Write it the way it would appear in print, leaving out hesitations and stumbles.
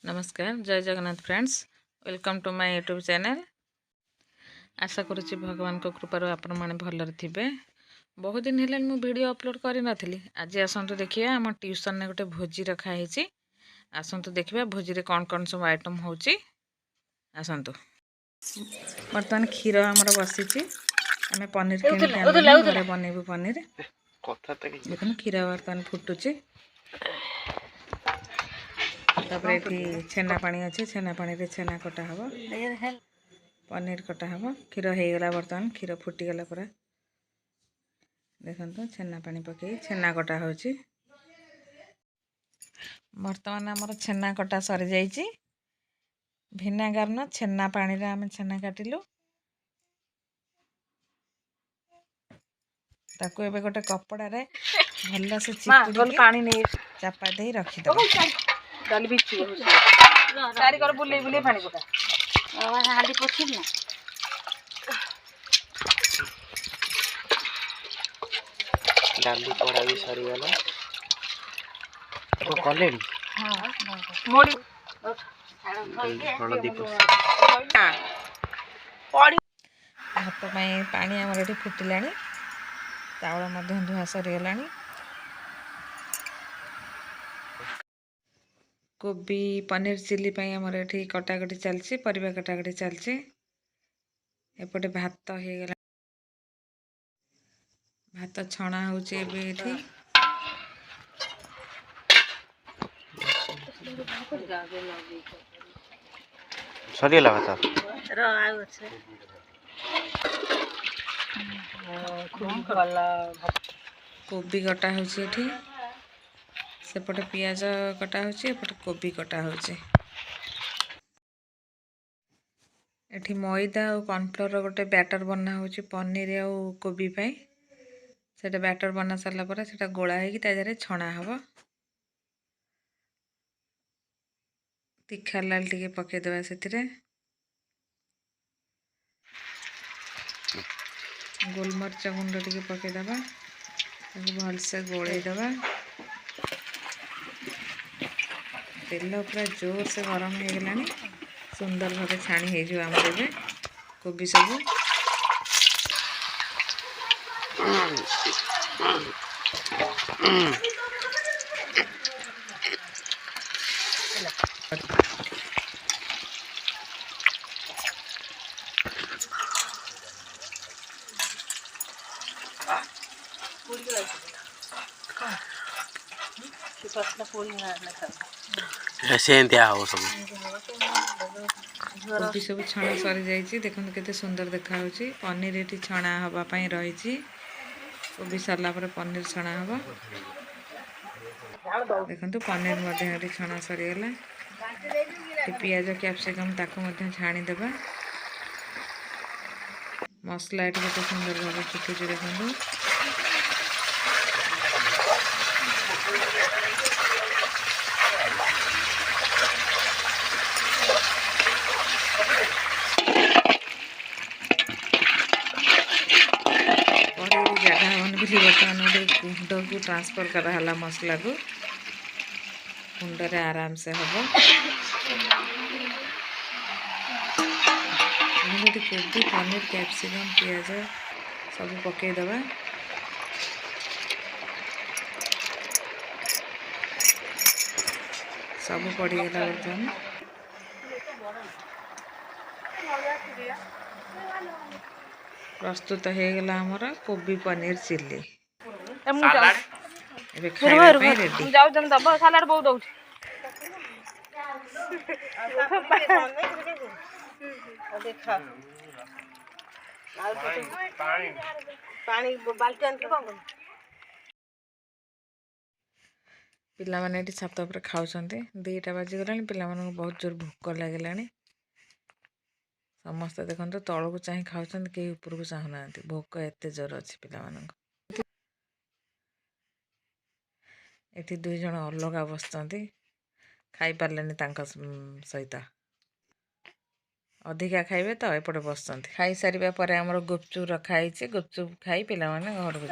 नमस्कार जय Jagannath friends welcome to my YouTube channel. आशा करुच्ची भगवान को कृपार आपण मैंने भलर थे। बहुत दिन है वीडियो अपलोड कर नी। आज आसतु देखिए आम ट्यूशन ने गोटे भोजी रखाई। आसतु देखिए भोजी रे कौन कौन सब आइटम होची। आसतु बर्तमान क्षीर आमर बसी आम पनीर घरे बनइबू। पनीर देखो क्षीर बर्तमान फुटुची। तापर ये छेना पानी अच्छे छेना पानी रे छेना कटा हब पनीर कटा हब। क्षीर हो गला बर्तमान क्षीर फुटीगला पूरा देखो छेना पानी पकई छेना कटा हो। बर्तमान आमर छेना कटा सरी जाइए। भिनेगार न छेना पानी रे आम छेना काटिलु। ताको एबे गोटे कपड़ा रे भल्ला से चिपुड़ी पानी नहीं चापा दे रखी दो। डाली बिची सारी कर बुले बुले पानी पका हांडी पोछि ना। डाली पड़ा भी सरी गला तो कलेडी। हां मोड़ी हळदी पड़ी भात पाई पानी हमर एठी फुटिलानी। चावल मध्य धुआ सरी गलानी। कोबी पनीर चिल्ली पाई हमर एठी कटाकटी चलची परिबा कटाकटी चलची। एपटे भात हो गला भात छणा होची एबे एठी। सरी गला भात र आउ छै कोबी कटा होची एठी। सेपटे पियाज कटा होची एपटे कोबी कटा होची। एठी मैदा और कॉर्नफ्लोर गोटे बैटर बना होची पनीर और कोबी पाई। सेटा बैटर बना सरला पर सेटा गोळा हेकी ताजरे छणा हबो। तीखा लाल टिके पके देबा सेतिरे। गोलमरिच गुंड टिके पके देबा ताको भल से गोळै देबा। तेल पूरा जोर से गरम हो गलानी। सुंदर भाव छाणी हो जो आमर एबे कोबी सब सेंती आओ सब कोबी सब छणा सरी जाइए। देखो केते सुंदर देखा होची। पनीर एठी छणा हवा पई रहिची। कोबी सरला पर पनीर छणा हवा। देखो पनीर मध्ये एठी छणा सरी गला। पियाज कैप्सिकम ताको मध्ये छाणी देबा। मसला एठी केते सुंदर भाव फुटुची देखो। बर्तमान गोटे कुंड को ट्रांसफर कराला मसला को कुंड रे आराम से हम कोबी पनीर कैप्सिकम पियाज सब पकई दबा। सब पड़गला बर्तमान प्रस्तुत हो गला हमर कोबी पनीर चिल्ली। एबे खाइबा पे रेडी जाउ जम दबो सलाड बहु दउ देखा पानी बाल्टी आन के कोन पिला माने एटी छात ऊपर खाउछन्ते। 2टा बाजी गलानी पिला माने बहुत जोर भूख लागलानी। समस्त देखो तल को चाह खाऊँ कहीं ऊपर को चाहूना भोक एत जोर अच्छी पिला एटी 2 जन अलग बसती खाई पारे सहित अधिका खाइबे तो एपटे बस खाई सारे पर आमर गुपचुप रखाई। गुपचुप खाई पिला घर को